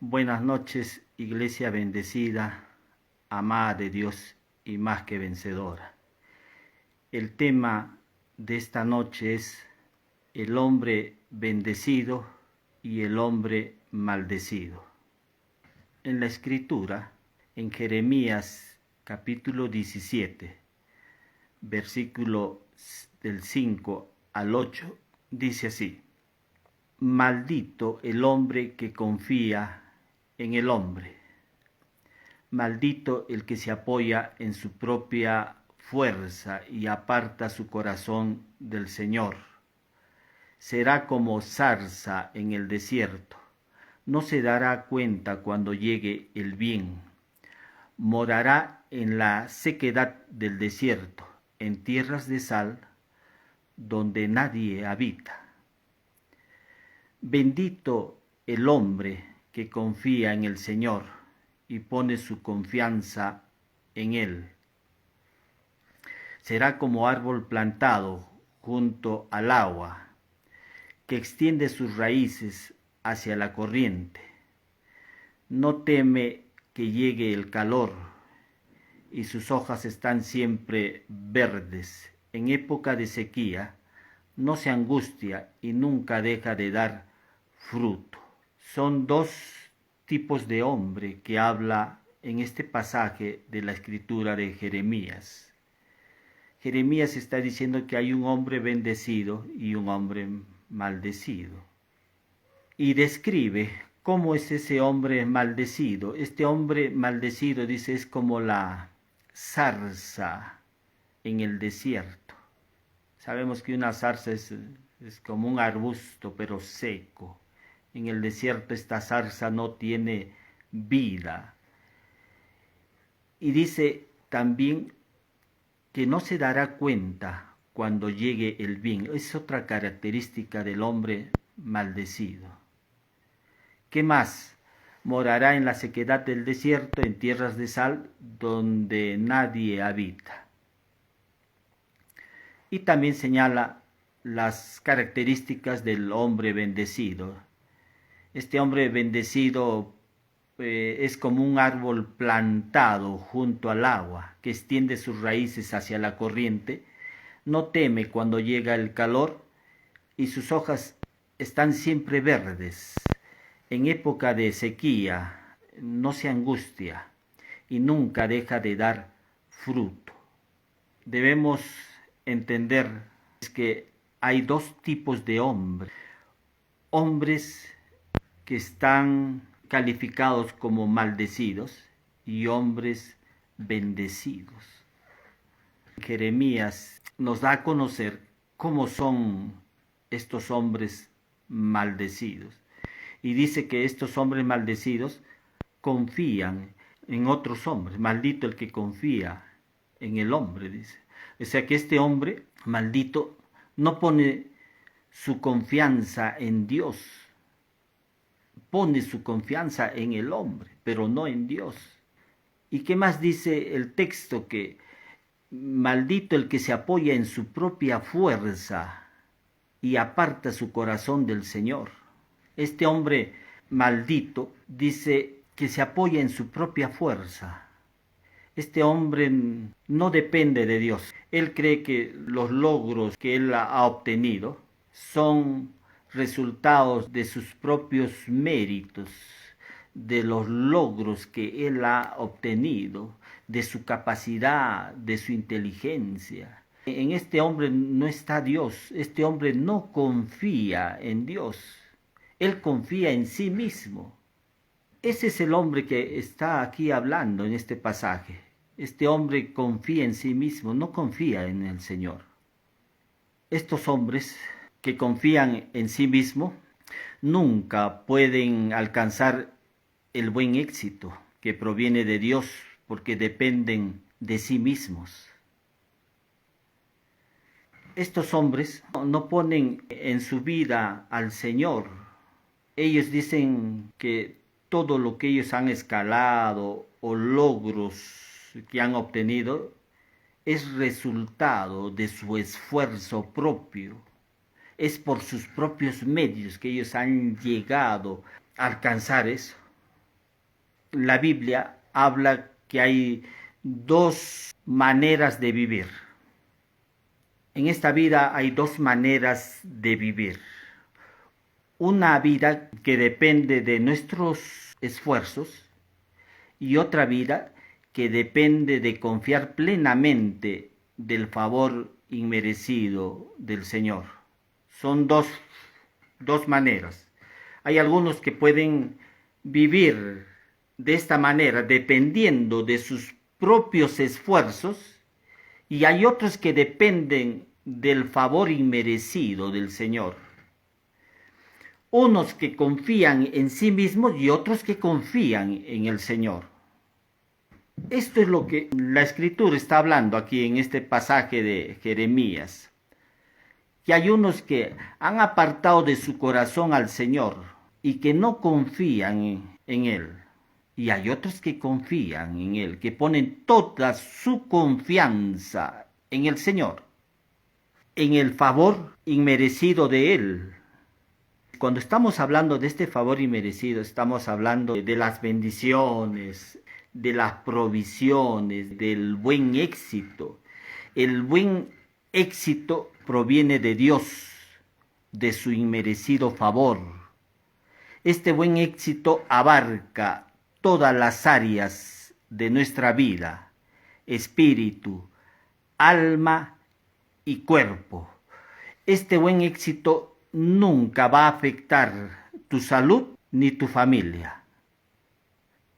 Buenas noches, iglesia bendecida, amada de Dios y más que vencedora. El tema de esta noche es el hombre bendecido y el hombre maldecido. En la escritura, en Jeremías capítulo 17, versículo del 5 al 8, dice así: Maldito el hombre que confía en el hombre. Maldito el que se apoya en su propia fuerza y aparta su corazón del Señor. Será como zarza en el desierto. No se dará cuenta cuando llegue el bien. Morará en la sequedad del desierto, en tierras de sal, donde nadie habita. Bendito el hombre que confía en el Señor y pone su confianza en Él. Será como árbol plantado junto al agua, que extiende sus raíces hacia la corriente. No teme que llegue el calor, y sus hojas están siempre verdes. En época de sequía, no se angustia y nunca deja de dar fruto. Son dos tipos de hombre que habla en este pasaje de la escritura de Jeremías. Jeremías está diciendo que hay un hombre bendecido y un hombre maldecido. Y describe cómo es ese hombre maldecido. Este hombre maldecido, dice, es como la zarza en el desierto. Sabemos que una zarza es como un arbusto, pero seco. En el desierto esta zarza no tiene vida. Y dice también que no se dará cuenta cuando llegue el bien. Es otra característica del hombre maldecido. ¿Qué más? Morará en la sequedad del desierto, en tierras de sal, donde nadie habita. Y también señala las características del hombre bendecido. Este hombre bendecido es como un árbol plantado junto al agua, que extiende sus raíces hacia la corriente. No teme cuando llega el calor y sus hojas están siempre verdes. En época de sequía no se angustia y nunca deja de dar fruto. Debemos entender que hay dos tipos de hombres. Hombres que están calificados como maldecidos y hombres bendecidos. Jeremías nos da a conocer cómo son estos hombres maldecidos. Y dice que estos hombres maldecidos confían en otros hombres. Maldito el que confía en el hombre, dice. O sea que este hombre maldito no pone su confianza en Dios, pone su confianza en el hombre, pero no en Dios. ¿Y qué más dice el texto? Que maldito el que se apoya en su propia fuerza y aparta su corazón del Señor. Este hombre maldito dice que se apoya en su propia fuerza. Este hombre no depende de Dios. Él cree que los logros que él ha obtenido son resultados de sus propios méritos, de los logros que él ha obtenido, de su capacidad, de su inteligencia. En este hombre no está Dios. Este hombre no confía en Dios. Él confía en sí mismo. Ese es el hombre que está aquí hablando en este pasaje. Este hombre confía en sí mismo, no confía en el Señor. Estos hombres que confían en sí mismo nunca pueden alcanzar el buen éxito que proviene de Dios, porque dependen de sí mismos. Estos hombres no ponen en su vida al Señor. Ellos dicen que todo lo que ellos han escalado o logros que han obtenido es resultado de su esfuerzo propio. Es por sus propios medios que ellos han llegado a alcanzar eso. la Biblia habla que hay dos maneras de vivir. En esta vida hay dos maneras de vivir. Una vida que depende de nuestros esfuerzos y otra vida que depende de confiar plenamente del favor inmerecido del Señor. Son dos maneras. Hay algunos que pueden vivir de esta manera dependiendo de sus propios esfuerzos y hay otros que dependen del favor inmerecido del Señor. Unos que confían en sí mismos y otros que confían en el Señor. Esto es lo que la Escritura está hablando aquí en este pasaje de Jeremías. Que hay unos que han apartado de su corazón al Señor y que no confían en Él. Y hay otros que confían en Él, que ponen toda su confianza en el Señor, en el favor inmerecido de Él. Cuando estamos hablando de este favor inmerecido, estamos hablando de las bendiciones, de las provisiones, del buen éxito. El buen éxito proviene de Dios, de su inmerecido favor. Este buen éxito abarca todas las áreas de nuestra vida, espíritu, alma y cuerpo. Este buen éxito nunca va a afectar tu salud ni tu familia.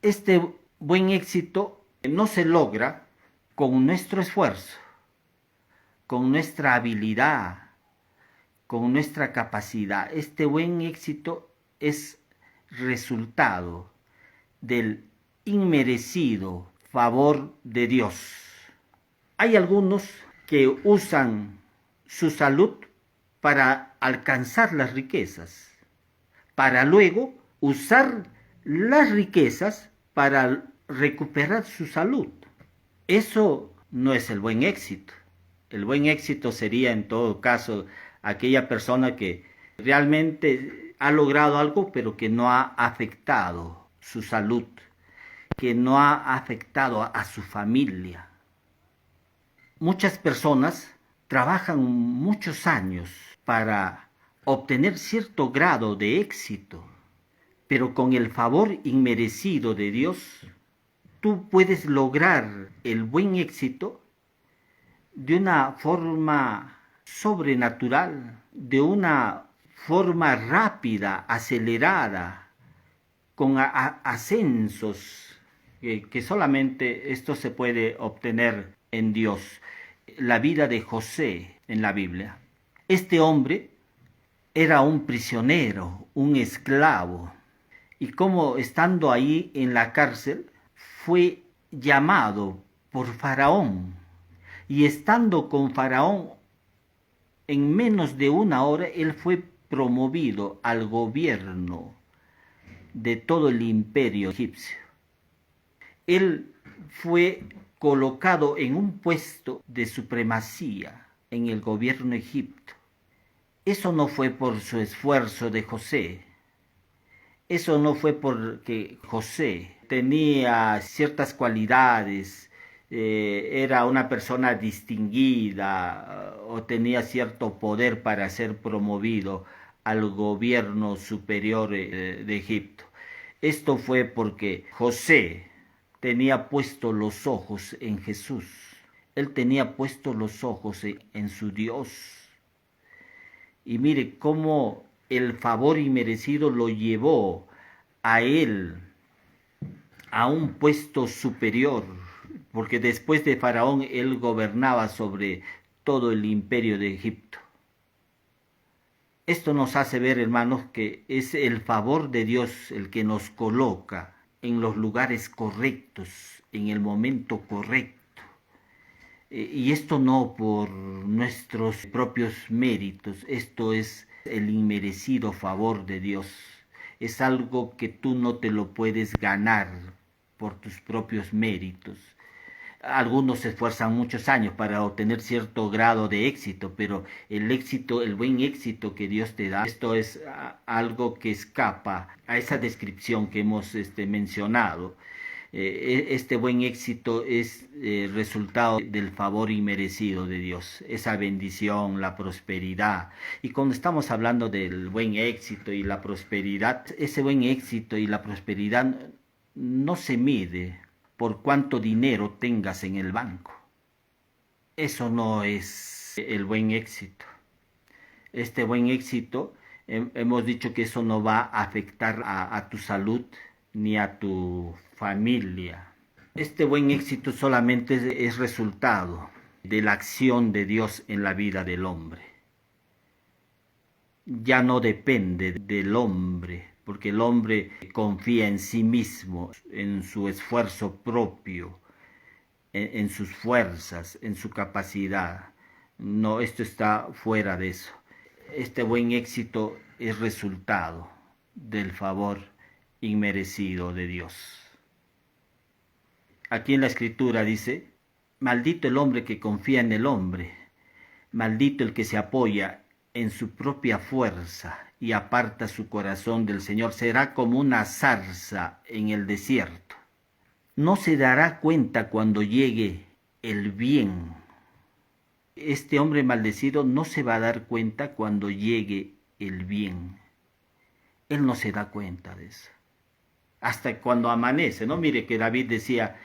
Este buen éxito no se logra con nuestro esfuerzo, con nuestra habilidad, con nuestra capacidad. Este buen éxito es resultado del inmerecido favor de Dios. Hay algunos que usan su salud para alcanzar las riquezas, para luego usar las riquezas para recuperar su salud. Eso no es el buen éxito. El buen éxito sería en todo caso aquella persona que realmente ha logrado algo pero que no ha afectado su salud, que no ha afectado a su familia. Muchas personas trabajan muchos años para obtener cierto grado de éxito, pero con el favor inmerecido de Dios, tú puedes lograr el buen éxito de una forma sobrenatural, de una forma rápida, acelerada, con ascensos, que solamente esto se puede obtener en Dios. La vida de José en la Biblia. Este hombre era un prisionero, un esclavo, y como estando ahí en la cárcel, fue llamado por Faraón, y estando con Faraón, en menos de una hora, él fue promovido al gobierno de todo el imperio egipcio. Él fue colocado en un puesto de supremacía en el gobierno de Egipto. Eso no fue por su esfuerzo de José. Eso no fue porque José tenía ciertas cualidades, era una persona distinguida o tenía cierto poder para ser promovido al gobierno superior de Egipto. Esto fue porque José tenía puesto los ojos en Jesús. Él tenía puesto los ojos en su Dios. Y mire cómo el favor inmerecido lo llevó a él a un puesto superior, porque después de Faraón él gobernaba sobre todo el imperio de Egipto. Esto nos hace ver, hermanos, que es el favor de Dios el que nos coloca en los lugares correctos, en el momento correcto. Y esto no por nuestros propios méritos, esto es el inmerecido favor de Dios. Es algo que tú no te lo puedes ganar por tus propios méritos. Algunos se esfuerzan muchos años para obtener cierto grado de éxito, pero el éxito, el buen éxito que Dios te da, esto es algo que escapa a esa descripción que hemos mencionado. Este buen éxito es resultado del favor inmerecido de Dios, esa bendición, la prosperidad. Y cuando estamos hablando del buen éxito y la prosperidad, ese buen éxito y la prosperidad no se mide por cuánto dinero tengas en el banco. Eso no es el buen éxito. Este buen éxito, hemos dicho que eso no va a afectar a tu salud ni a tu familia. Este buen éxito solamente es resultado de la acción de Dios en la vida del hombre. Ya no depende del hombre, porque el hombre confía en sí mismo, en su esfuerzo propio, en sus fuerzas, en su capacidad. No, esto está fuera de eso. Este buen éxito es resultado del favor inmerecido de Dios. Aquí en la escritura dice, maldito el hombre que confía en el hombre, maldito el que se apoya en su propia fuerza y aparta su corazón del Señor, será como una zarza en el desierto. No se dará cuenta cuando llegue el bien. Este hombre maldecido no se va a dar cuenta cuando llegue el bien. Él no se da cuenta de eso. Hasta cuando amanece, ¿no? Mire que David decía,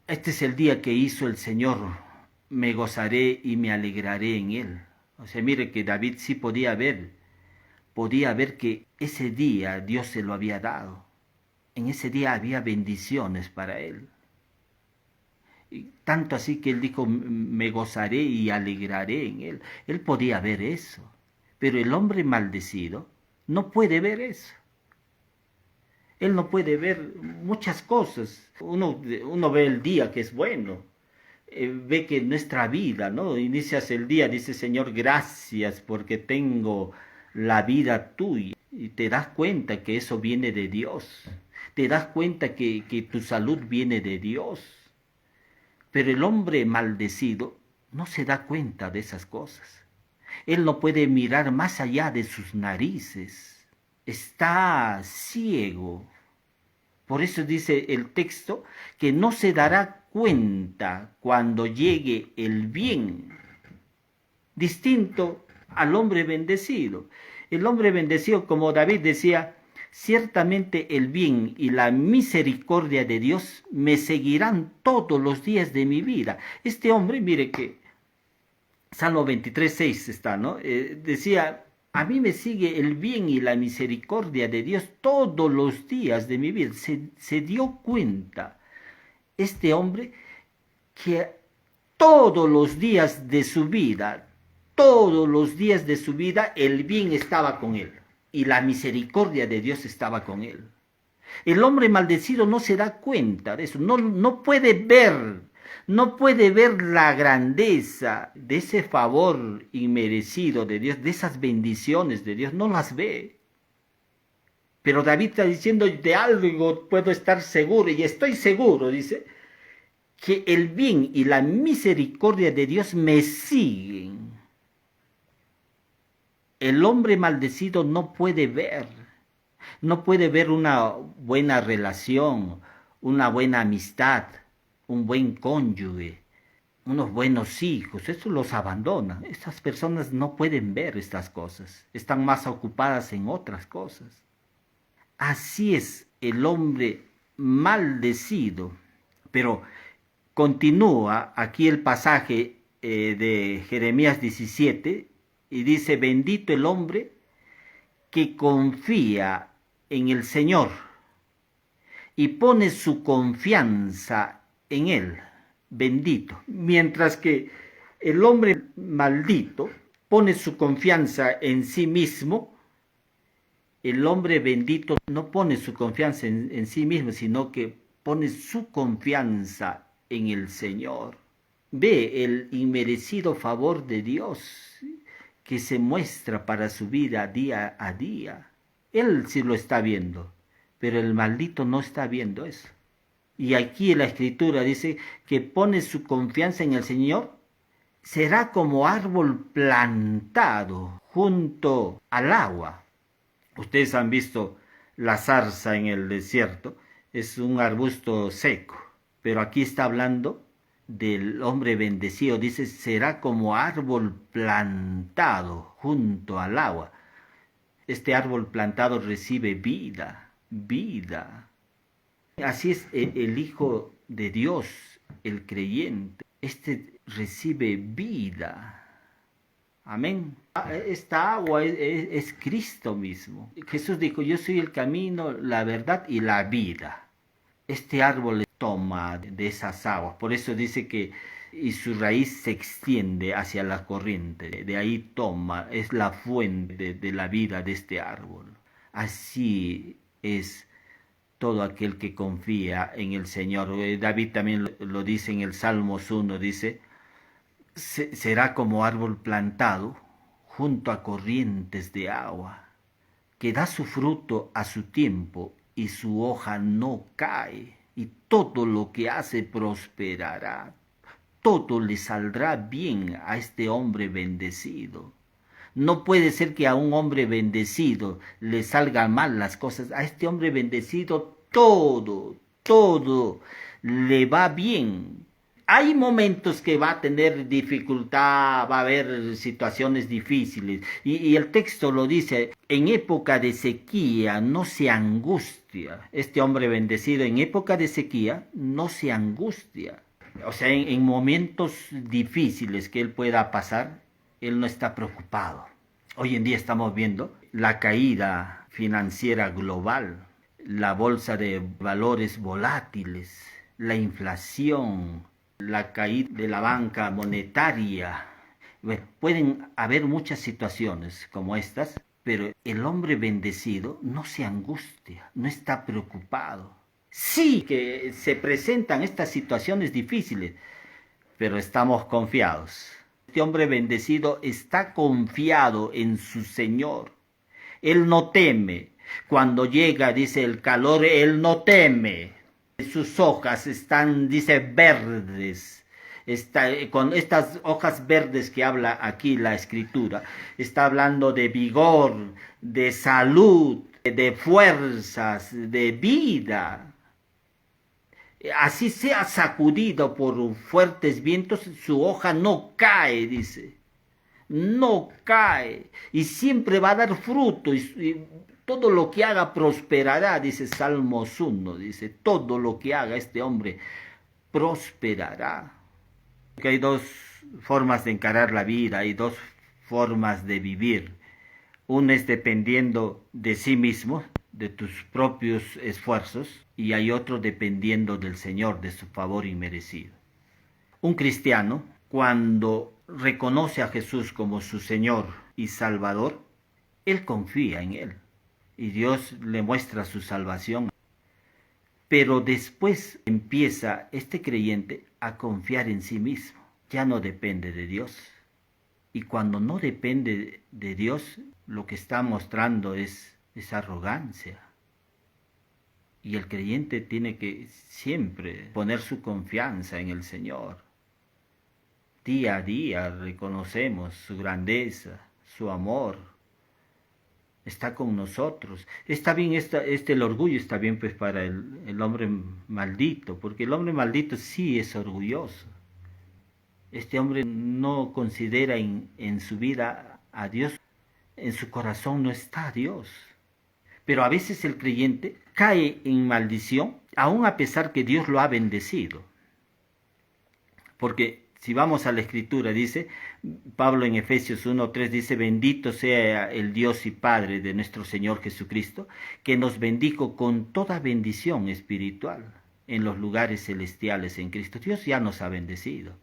este es el día que hizo el Señor, me gozaré y me alegraré en él. O sea, mire que David sí podía ver que ese día Dios se lo había dado. En ese día había bendiciones para él. Y tanto así que él dijo, me gozaré y alegraré en él. Él podía ver eso. Pero el hombre maldecido no puede ver eso. Él no puede ver muchas cosas. Uno ve el día que es bueno. Ve que nuestra vida, ¿no? Inicias el día, dice Señor, gracias porque tengo la vida tuya. Y te das cuenta que eso viene de Dios. Te das cuenta que tu salud viene de Dios. Pero el hombre maldecido no se da cuenta de esas cosas. Él no puede mirar más allá de sus narices. Está ciego. Por eso dice el texto que no se dará cuenta cuando llegue el bien. Distinto al hombre bendecido. El hombre bendecido, como David decía, ciertamente el bien y la misericordia de Dios me seguirán todos los días de mi vida. Este hombre, mire que Salmo 23:6 está, ¿no? Decía, a mí me sigue el bien y la misericordia de Dios todos los días de mi vida. Se dio cuenta este hombre que todos los días de su vida, el bien estaba con él y la misericordia de Dios estaba con él. El hombre maldecido no se da cuenta de eso, no puede ver la grandeza de ese favor inmerecido de Dios, de esas bendiciones de Dios, no las ve. Pero David está diciendo, de algo puedo estar seguro, y estoy seguro, dice, que el bien y la misericordia de Dios me siguen. El hombre maldecido no puede ver una buena relación, una buena amistad, un buen cónyuge, unos buenos hijos. Eso los abandona. Estas personas no pueden ver estas cosas, están más ocupadas en otras cosas. Así es el hombre maldecido. Pero continúa aquí el pasaje de Jeremías 17 y dice, bendito el hombre que confía en el Señor y pone su confianza en Él. Bendito. Mientras que el hombre maldito pone su confianza en sí mismo, el hombre bendito no pone su confianza en sí mismo, sino que pone su confianza en el Señor. Ve el inmerecido favor de Dios que se muestra para su vida día a día. Él sí lo está viendo, pero el maldito no está viendo eso. y aquí la Escritura dice que pone su confianza en el Señor, será como árbol plantado junto al agua. Ustedes han visto la zarza en el desierto, es un arbusto seco, pero aquí está hablando del hombre bendecido, dice, será como árbol plantado junto al agua. Este árbol plantado recibe vida, vida. Así es el Hijo de Dios, el creyente. Este recibe vida. Amén. Esta agua es Cristo mismo. Jesús dijo, yo soy el camino, la verdad y la vida. Este árbol toma de esas aguas. Por eso dice que y su raíz se extiende hacia la corriente. De ahí toma, es la fuente de la vida de este árbol. Así es todo aquel que confía en el Señor. David también lo dice en el Salmos 1, dice, será como árbol plantado junto a corrientes de agua, que da su fruto a su tiempo y su hoja no cae, y todo lo que hace prosperará. Todo le saldrá bien a este hombre bendecido. No puede ser que a un hombre bendecido le salgan mal las cosas. A este hombre bendecido todo le va bien. Hay momentos que va a tener dificultad, va a haber situaciones difíciles. Y el texto lo dice, en época de sequía no se angustia. Este hombre bendecido en época de sequía no se angustia. O sea, en momentos difíciles que él pueda pasar, él no está preocupado. Hoy en día estamos viendo la caída financiera global, la bolsa de valores volátiles, la inflación, la caída de la banca monetaria. Bueno, pueden haber muchas situaciones como estas, pero el hombre bendecido no se angustia, no está preocupado. Sí que se presentan estas situaciones difíciles, pero estamos confiados. Este hombre bendecido está confiado en su Señor. Él no teme. Cuando llega, dice, el calor, él no teme. Sus hojas están, dice, verdes. Con estas hojas verdes que habla aquí la Escritura, está hablando de vigor, de salud, de fuerzas, de vida. Así sea sacudido por fuertes vientos, su hoja no cae, dice. No cae. Y siempre va a dar fruto. Y todo lo que haga prosperará, dice Salmos 1. Dice, todo lo que haga este hombre prosperará. Porque hay dos formas de encarar la vida, hay dos formas de vivir. Una es dependiendo de sí mismo, de tus propios esfuerzos, y hay otro dependiendo del Señor, de su favor inmerecido. Un cristiano, cuando reconoce a Jesús como su Señor y Salvador, él confía en Él, y Dios le muestra su salvación. Pero después empieza este creyente a confiar en sí mismo, ya no depende de Dios. Y cuando no depende de Dios, lo que está mostrando es arrogancia. Y el creyente tiene que siempre poner su confianza en el Señor. Día a día reconocemos su grandeza, su amor. Está con nosotros. Está bien, el orgullo está bien pues para el hombre maldito, porque el hombre maldito sí es orgulloso. Este hombre no considera en su vida a Dios, en su corazón no está Dios. Pero a veces el creyente cae en maldición, aun a pesar que Dios lo ha bendecido. Porque si vamos a la Escritura, dice, Pablo en Efesios 1:3 dice, bendito sea el Dios y Padre de nuestro Señor Jesucristo, que nos bendijo con toda bendición espiritual en los lugares celestiales en Cristo. Dios ya nos ha bendecido.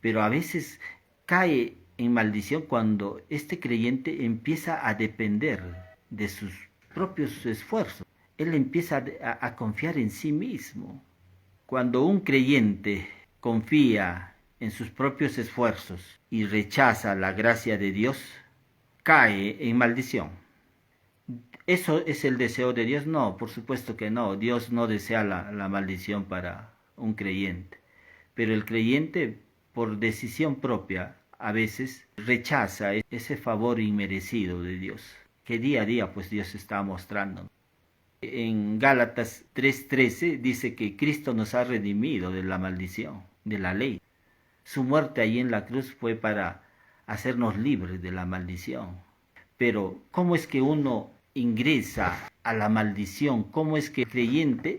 Pero a veces cae en maldición cuando este creyente empieza a depender de sus propios esfuerzos. Él empieza a confiar en sí mismo. Cuando un creyente confía en sus propios esfuerzos y rechaza la gracia de Dios, cae en maldición. ¿Eso es el deseo de Dios? No, por supuesto que no. Dios no desea la maldición para un creyente. Pero el creyente, por decisión propia, a veces rechaza ese favor inmerecido de Dios, que día a día pues Dios está mostrando. En Gálatas 3:13 dice que Cristo nos ha redimido de la maldición, de la ley. Su muerte allí en la cruz fue para hacernos libres de la maldición. Pero, ¿cómo es que uno ingresa a la maldición? ¿Cómo es que el creyente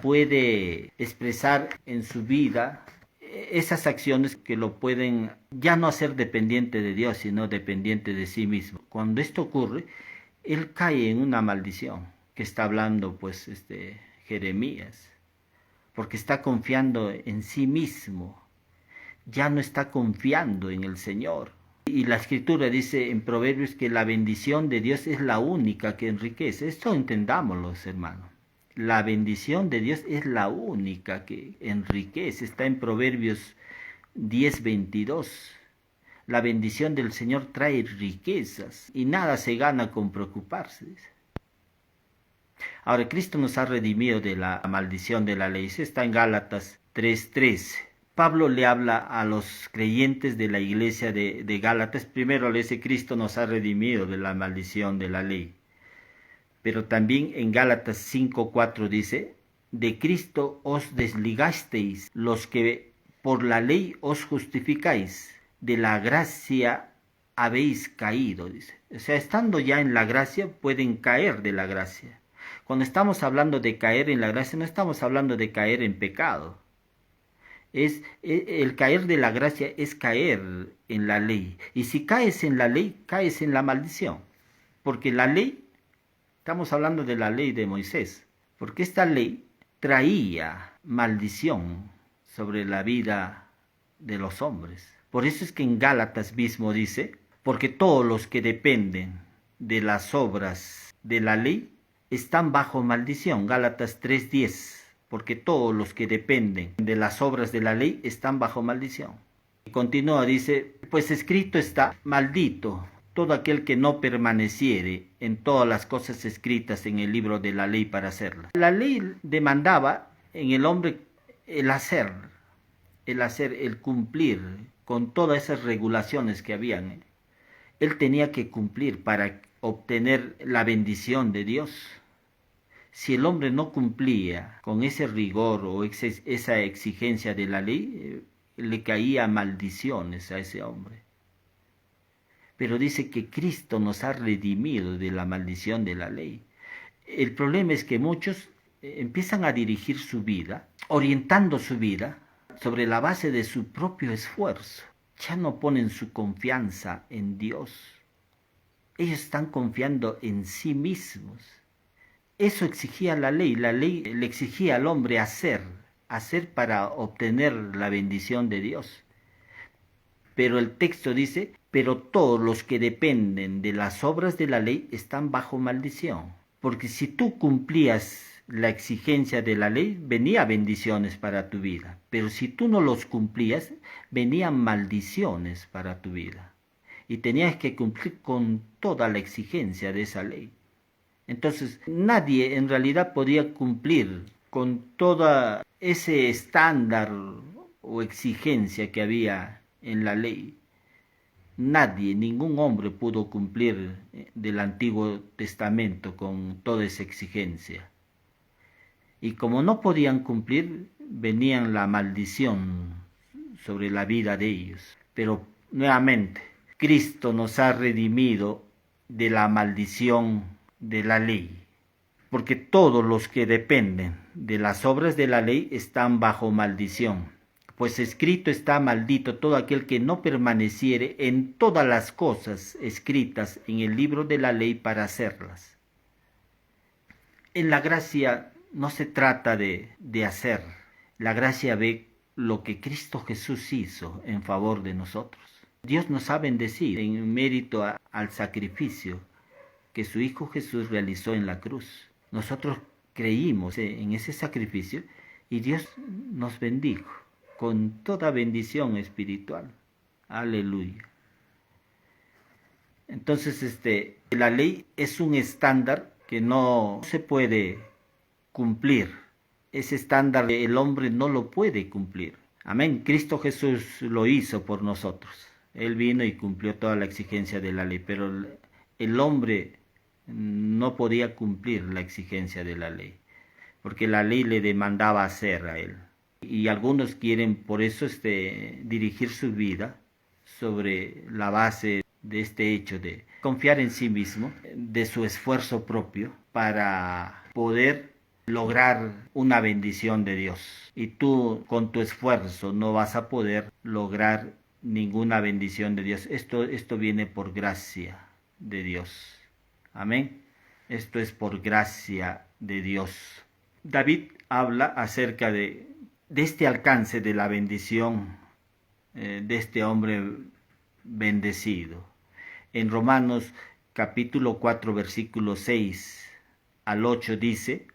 puede expresar en su vida esas acciones que lo pueden ya no hacer dependiente de Dios, sino dependiente de sí mismo? Cuando esto ocurre, él cae en una maldición, que está hablando pues Jeremías, porque está confiando en sí mismo, ya no está confiando en el Señor. Y la escritura dice en Proverbios que la bendición de Dios es la única que enriquece. Esto entendámoslo, hermanos. La bendición de Dios es la única que enriquece. Está en Proverbios 10:22. La bendición del Señor trae riquezas y nada se gana con preocuparse. Ahora, Cristo nos ha redimido de la maldición de la ley. Eso está en Gálatas 3:13. Pablo le habla a los creyentes de la iglesia de Gálatas. Primero le dice, Cristo nos ha redimido de la maldición de la ley. Pero también en Gálatas 5:4 dice, de Cristo os desligasteis los que por la ley os justificáis, de la gracia habéis caído, dice. O sea, estando ya en la gracia, pueden caer de la gracia. Cuando estamos hablando de caer en la gracia, no estamos hablando de caer en pecado. El caer de la gracia es caer en la ley. Y si caes en la ley, caes en la maldición. Porque la ley, estamos hablando de la ley de Moisés, porque esta ley traía maldición sobre la vida de los hombres. Por eso es que en Gálatas mismo dice, porque todos los que dependen de las obras de la ley están bajo maldición. Gálatas 3:10. Porque todos los que dependen de las obras de la ley están bajo maldición. Y continúa, dice, pues escrito está, maldito todo aquel que no permaneciere en todas las cosas escritas en el libro de la ley para hacerlas. La ley demandaba en el hombre el hacer, el cumplir con todas esas regulaciones que habían. Él tenía que cumplir para obtener la bendición de Dios. Si el hombre no cumplía con ese rigor o esa exigencia de la ley, le caía maldiciones a ese hombre. Pero dice que Cristo nos ha redimido de la maldición de la ley. El problema es que muchos empiezan a dirigir su vida, orientando su vida sobre la base de su propio esfuerzo. Ya no ponen su confianza en Dios. Ellos están confiando en sí mismos. Eso exigía la ley le exigía al hombre hacer para obtener la bendición de Dios. Pero el texto dice, pero todos los que dependen de las obras de la ley están bajo maldición. Porque si tú cumplías la exigencia de la ley, venían bendiciones para tu vida. Pero si tú no los cumplías, venían maldiciones para tu vida. Y tenías que cumplir con toda la exigencia de esa ley. Entonces, nadie en realidad podía cumplir con todo ese estándar o exigencia que había en la ley. Nadie, ningún hombre pudo cumplir del Antiguo Testamento con toda esa exigencia. Y como no podían cumplir, venían la maldición sobre la vida de ellos. Pero nuevamente, Cristo nos ha redimido de la maldición de la ley, porque todos los que dependen de las obras de la ley están bajo maldición, pues escrito está, maldito todo aquel que no permaneciere en todas las cosas escritas en el libro de la ley para hacerlas. En la gracia no se trata de hacer, la gracia ve lo que Cristo Jesús hizo en favor de nosotros. Dios nos ha bendecido en mérito al sacrificio que su Hijo Jesús realizó en la cruz. Nosotros creímos en ese sacrificio y Dios nos bendijo con toda bendición espiritual. Aleluya. Entonces, la ley es un estándar que no se puede cumplir. Ese estándar el hombre no lo puede cumplir. Amén. Cristo Jesús lo hizo por nosotros. Él vino y cumplió toda la exigencia de la ley, pero el hombre no podía cumplir la exigencia de la ley, porque la ley le demandaba hacer a él. Y algunos quieren por eso dirigir su vida sobre la base de este hecho de confiar en sí mismo, de su esfuerzo propio para poder lograr una bendición de Dios. Y tú con tu esfuerzo no vas a poder lograr ninguna bendición de Dios. Esto viene por gracia de Dios. Amén. Esto es por gracia de Dios. David habla acerca de este alcance de la bendición de este hombre bendecido. En Romanos capítulo 4 versículo 6 al 8 dice: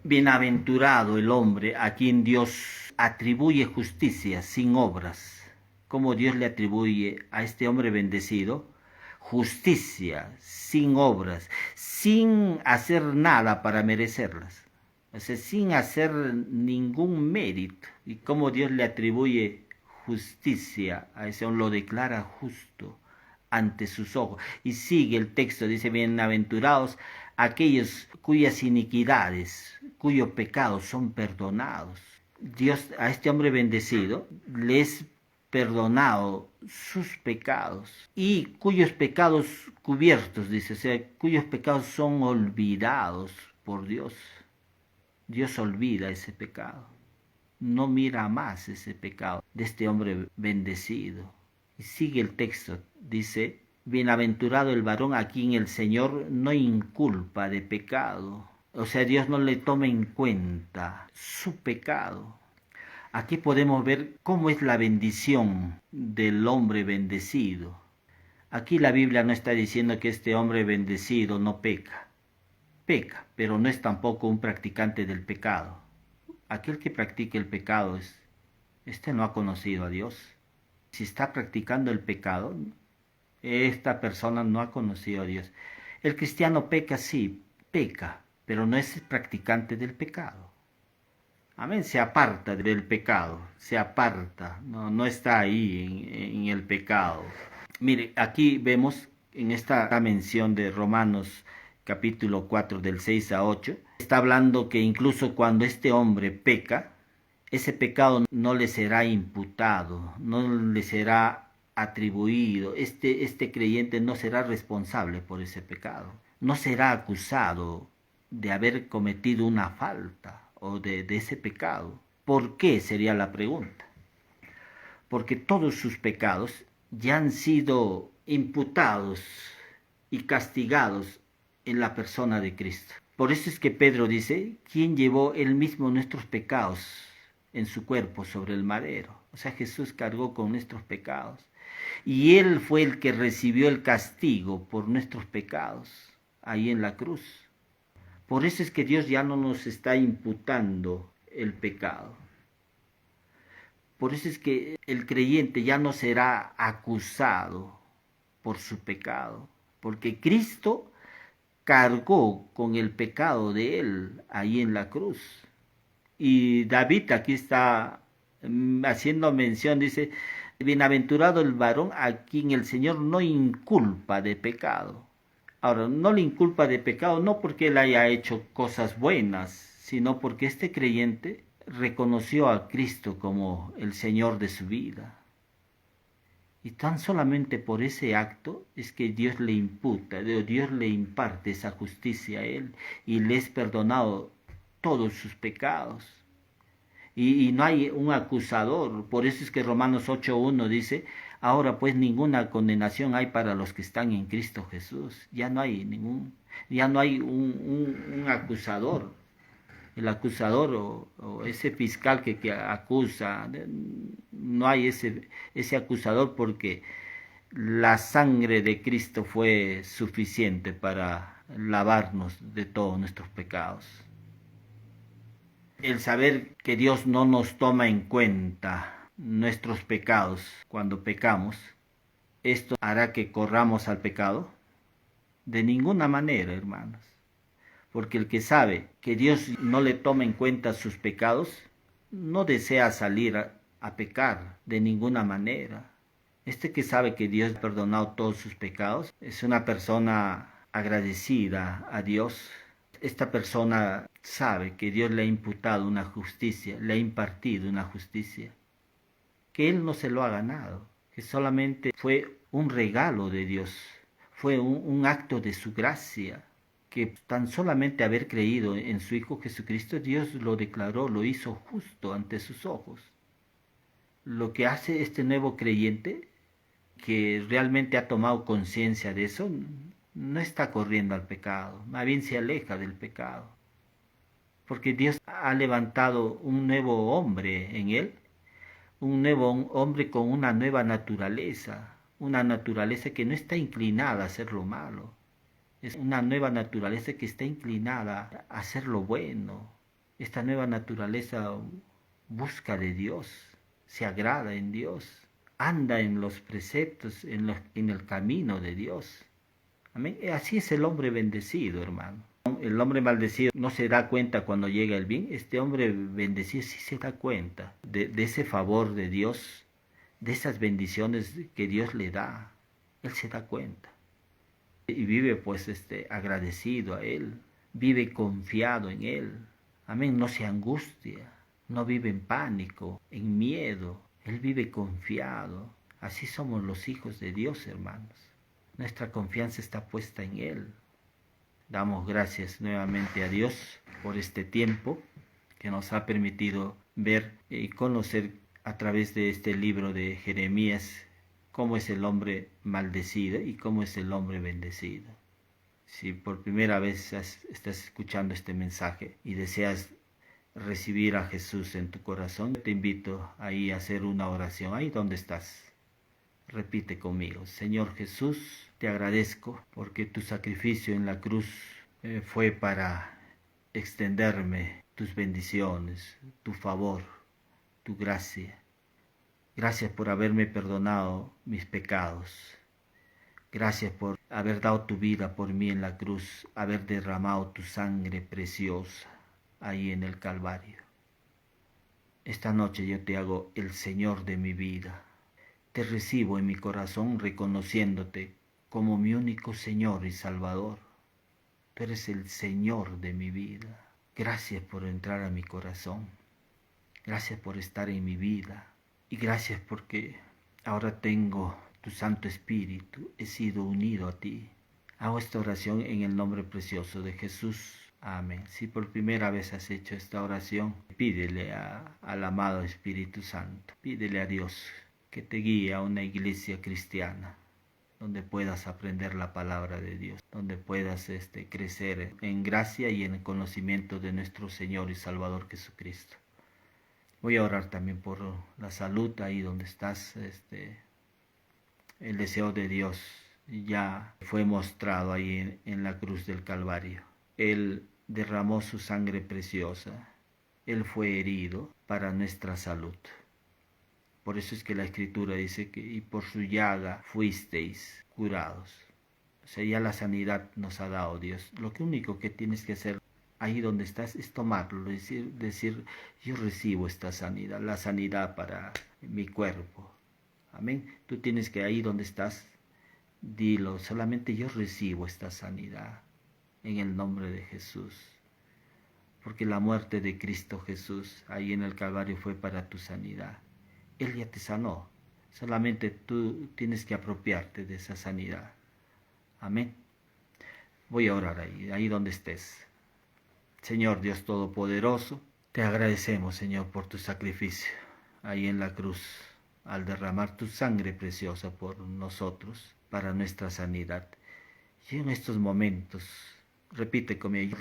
Bienaventurado el hombre a quien Dios atribuye justicia sin obras. ¿Cómo Dios le atribuye a este hombre bendecido? Justicia sin obras, sin hacer nada para merecerlas. O sea, sin hacer ningún mérito. ¿Y cómo Dios le atribuye justicia a ese hombre? Lo declara justo ante sus ojos. Y sigue el texto, dice: bienaventurados aquellos cuyas iniquidades, cuyos pecados son perdonados. Dios a este hombre bendecido les perdonado sus pecados y cuyos pecados cubiertos, dice, o sea, cuyos pecados son olvidados por Dios. Dios olvida ese pecado, no mira más ese pecado de este hombre bendecido. Y sigue el texto, dice: bienaventurado el varón a quien el Señor no inculpa de pecado. O sea, Dios no le toma en cuenta su pecado. Aquí podemos ver cómo es la bendición del hombre bendecido. Aquí la Biblia no está diciendo que este hombre bendecido no peca. Peca, pero no es tampoco un practicante del pecado. Aquel que practica el pecado no ha conocido a Dios. Si está practicando el pecado, esta persona no ha conocido a Dios. El cristiano peca, sí, peca, pero no es practicante del pecado. Amén, se aparta del pecado, se aparta, no está ahí en el pecado. Mire, aquí vemos en esta mención de Romanos capítulo 4 del 6 a 8, está hablando que incluso cuando este hombre peca, ese pecado no le será imputado, no le será atribuido. Este creyente no será responsable por ese pecado, no será acusado de haber cometido una falta o de ese pecado. ¿Por qué? Sería la pregunta. Porque todos sus pecados ya han sido imputados y castigados en la persona de Cristo. Por eso es que Pedro dice: ¿quién llevó él mismo nuestros pecados en su cuerpo sobre el madero? O sea, Jesús cargó con nuestros pecados. Y él fue el que recibió el castigo por nuestros pecados ahí en la cruz. Por eso es que Dios ya no nos está imputando el pecado. Por eso es que el creyente ya no será acusado por su pecado, porque Cristo cargó con el pecado de él ahí en la cruz. Y David aquí está haciendo mención, dice: bienaventurado el varón a quien el Señor no inculpa de pecado. Ahora, no le inculpa de pecado no porque él haya hecho cosas buenas, sino porque este creyente reconoció a Cristo como el Señor de su vida. Y tan solamente por ese acto es que Dios le imputa, Dios le imparte esa justicia a él y le es perdonado todos sus pecados. Y no hay un acusador. Por eso es que Romanos 8:1 dice: ahora pues ninguna condenación hay para los que están en Cristo Jesús. Ya no hay un acusador. El acusador o ese fiscal que acusa, no hay ese acusador, porque la sangre de Cristo fue suficiente para lavarnos de todos nuestros pecados. El saber que Dios no nos toma en cuenta nuestros pecados cuando pecamos ¿esto hará que corramos al pecado? De ninguna manera, hermanos. Porque el que sabe que Dios no le toma en cuenta sus pecados, no desea salir a pecar de ninguna manera. Este que sabe que Dios ha perdonado todos sus pecados es una persona agradecida a Dios. Esta persona sabe que Dios le ha imputado una justicia, le ha impartido una justicia, que él no se lo ha ganado, que solamente fue un regalo de Dios, fue un acto de su gracia, que tan solamente haber creído en su Hijo Jesucristo, Dios lo declaró, lo hizo justo ante sus ojos. Lo que hace este nuevo creyente, que realmente ha tomado conciencia de eso, no está corriendo al pecado, más bien se aleja del pecado, porque Dios ha levantado un nuevo hombre en él, un nuevo hombre con una naturaleza que no está inclinada a hacer lo malo, es una nueva naturaleza que está inclinada a hacer lo bueno. Esta nueva naturaleza busca de Dios, se agrada en Dios, anda en los preceptos, en el camino de Dios. Amén. Así es el hombre bendecido, hermano. El hombre maldecido no se da cuenta cuando llega el bien. Este hombre bendecido sí se da cuenta de ese favor de Dios, de esas bendiciones que Dios le da. Él se da cuenta. Y vive pues agradecido a Él. Vive confiado en Él. Amén. No se angustia. No vive en pánico, en miedo. Él vive confiado. Así somos los hijos de Dios, hermanos. Nuestra confianza está puesta en Él. Damos gracias nuevamente a Dios por este tiempo que nos ha permitido ver y conocer a través de este libro de Jeremías cómo es el hombre maldecido y cómo es el hombre bendecido. Si por primera vez estás escuchando este mensaje y deseas recibir a Jesús en tu corazón, te invito ahí a hacer una oración, ahí donde estás. Repite conmigo: Señor Jesús, te agradezco porque tu sacrificio en la cruz fue para extenderme tus bendiciones, tu favor, tu gracia. Gracias por haberme perdonado mis pecados. Gracias por haber dado tu vida por mí en la cruz, haber derramado tu sangre preciosa ahí en el Calvario. Esta noche yo te hago el Señor de mi vida. Te recibo en mi corazón reconociéndote como mi único Señor y Salvador. Tú eres el Señor de mi vida. Gracias por entrar a mi corazón. Gracias por estar en mi vida. Y gracias porque ahora tengo tu Santo Espíritu. He sido unido a ti. Hago esta oración en el nombre precioso de Jesús. Amén. Si por primera vez has hecho esta oración, pídele al amado Espíritu Santo. Pídele a Dios que te guíe a una iglesia cristiana, donde puedas aprender la palabra de Dios, donde puedas crecer en gracia y en el conocimiento de nuestro Señor y Salvador Jesucristo. Voy a orar también por la salud ahí donde estás. El deseo de Dios ya fue mostrado ahí en la cruz del Calvario. Él derramó su sangre preciosa. Él fue herido para nuestra salud. Por eso es que la Escritura dice que y por su llaga fuisteis curados. O sea, ya la sanidad nos ha dado Dios. Lo único que tienes que hacer ahí donde estás es tomarlo, decir yo recibo esta sanidad, la sanidad para mi cuerpo. Amén. Tú tienes que ahí donde estás, dilo, solamente yo recibo esta sanidad en el nombre de Jesús. Porque la muerte de Cristo Jesús ahí en el Calvario fue para tu sanidad. Él ya te sanó. Solamente tú tienes que apropiarte de esa sanidad. Amén. Voy a orar ahí donde estés. Señor Dios Todopoderoso, te agradecemos, Señor, por tu sacrificio ahí en la cruz, al derramar tu sangre preciosa por nosotros, para nuestra sanidad. Y en estos momentos, repite conmigo: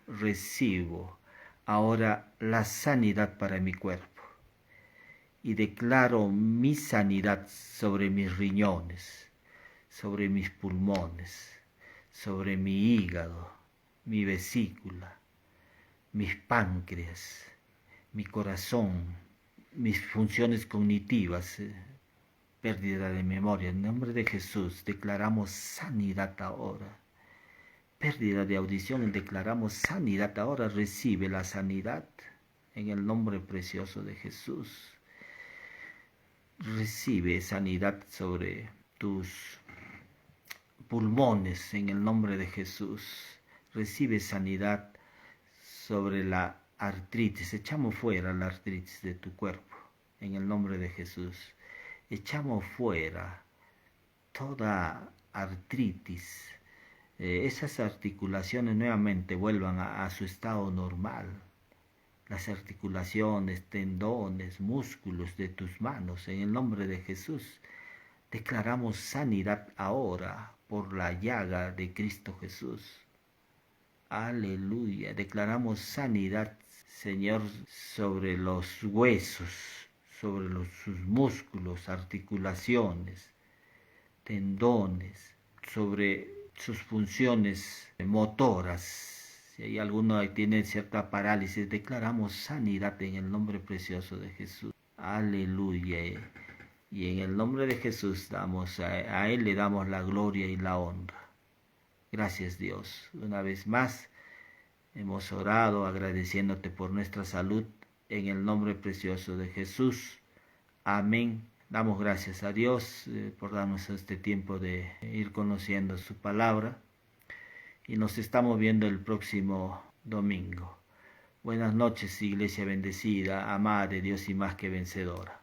recibo ahora la sanidad para mi cuerpo. Y declaro mi sanidad sobre mis riñones, sobre mis pulmones, sobre mi hígado, mi vesícula, mis páncreas, mi corazón, mis funciones cognitivas, pérdida de memoria. En nombre de Jesús declaramos sanidad ahora. Pérdida de audición, declaramos sanidad ahora. Recibe la sanidad en el nombre precioso de Jesús. Recibe sanidad sobre tus pulmones en el nombre de Jesús. Recibe sanidad sobre la artritis. Echamos fuera la artritis de tu cuerpo en el nombre de Jesús. Echamos fuera toda artritis. Esas articulaciones nuevamente vuelvan a su estado normal. Las articulaciones, tendones, músculos de tus manos, en el nombre de Jesús. Declaramos sanidad ahora por la llaga de Cristo Jesús. Aleluya. Declaramos sanidad, Señor, sobre los huesos, sobre sus músculos, articulaciones, tendones, sobre sus funciones motoras. Si hay alguno que tiene cierta parálisis, declaramos sanidad en el nombre precioso de Jesús. Aleluya. Y en el nombre de Jesús a Él le damos la gloria y la honra. Gracias, Dios. Una vez más hemos orado agradeciéndote por nuestra salud en el nombre precioso de Jesús. Amén. Damos gracias a Dios por darnos este tiempo de ir conociendo su palabra. Y nos estamos viendo el próximo domingo. Buenas noches, iglesia bendecida, amada de Dios y más que vencedora.